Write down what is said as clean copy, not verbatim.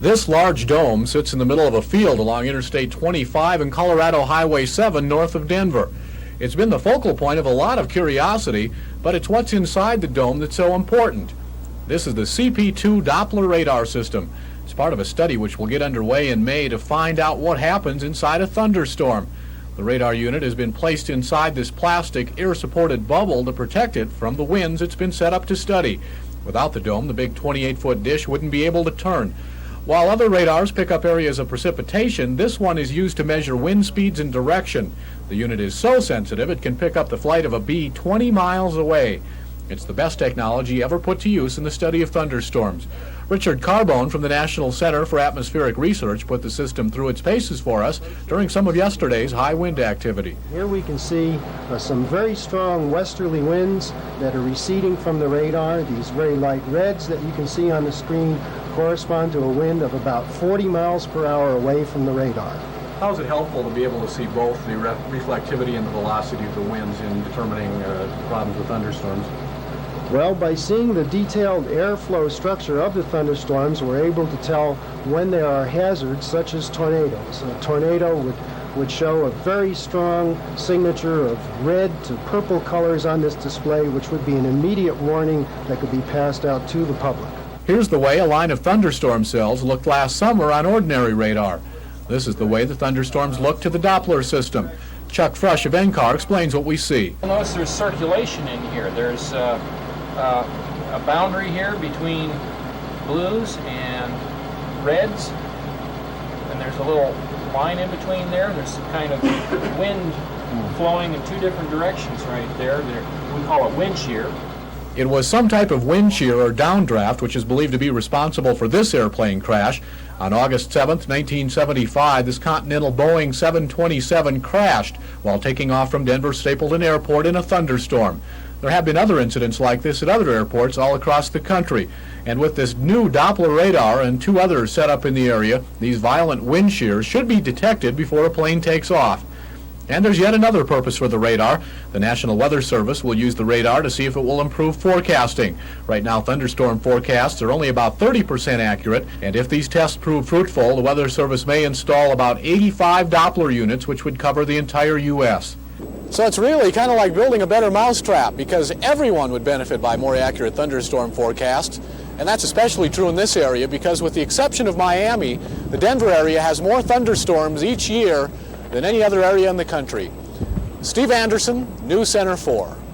This large dome sits in the middle of a field along Interstate 25 and Colorado Highway 7 north of Denver. It's been the focal point of a lot of curiosity, but it's what's inside the dome that's so important. This is the CP2 Doppler radar system. It's part of a study which will get underway in May to find out what happens inside a thunderstorm. The radar unit has been placed inside this plastic air-supported bubble to protect it from the winds it's been set up to study. Without the dome, the big 28-foot dish wouldn't be able to turn. While other radars pick up areas of precipitation, this one is used to measure wind speeds and direction. The unit is so sensitive it can pick up the flight of a bee 20 miles away. It's the best technology ever put to use in the study of thunderstorms. Richard Carbone from the National Center for Atmospheric Research put the system through its paces for us during some of yesterday's high wind activity. Here we can see some very strong westerly winds that are receding from the radar. These very light reds that you can see on the screen correspond to a wind of about 40 miles per hour away from the radar. How is it helpful to be able to see both the reflectivity and the velocity of the winds in determining problems with thunderstorms? Well, by seeing the detailed airflow structure of the thunderstorms, we're able to tell when there are hazards such as tornadoes. A tornado would show a very strong signature of red to purple colors on this display, which would be an immediate warning that could be passed out to the public. Here's the way a line of thunderstorm cells looked last summer on ordinary radar. This is the way the thunderstorms look to the Doppler system. Chuck Fresh of NCAR explains what we see. You'll notice there's circulation in here. There's a boundary here between blues and reds, and there's a little line in between there. There's some kind of wind flowing in two different directions right there. We call it wind shear. It was some type of wind shear or downdraft which is believed to be responsible for this airplane crash. On August 7th, 1975, this Continental Boeing 727 crashed while taking off from Denver Stapleton Airport in a thunderstorm. There have been other incidents like this at other airports all across the country. And with this new Doppler radar and two others set up in the area, these violent wind shears should be detected before a plane takes off. And there's yet another purpose for the radar. The National Weather Service will use the radar to see if it will improve forecasting. Right now, thunderstorm forecasts are only about 30% accurate, and if these tests prove fruitful, the Weather Service may install about 85 Doppler units, which would cover the entire U.S. So it's really kind of like building a better mousetrap, because everyone would benefit by more accurate thunderstorm forecasts. And that's especially true in this area because, with the exception of Miami, the Denver area has more thunderstorms each year than any other area in the country. Steve Anderson, News Center 4.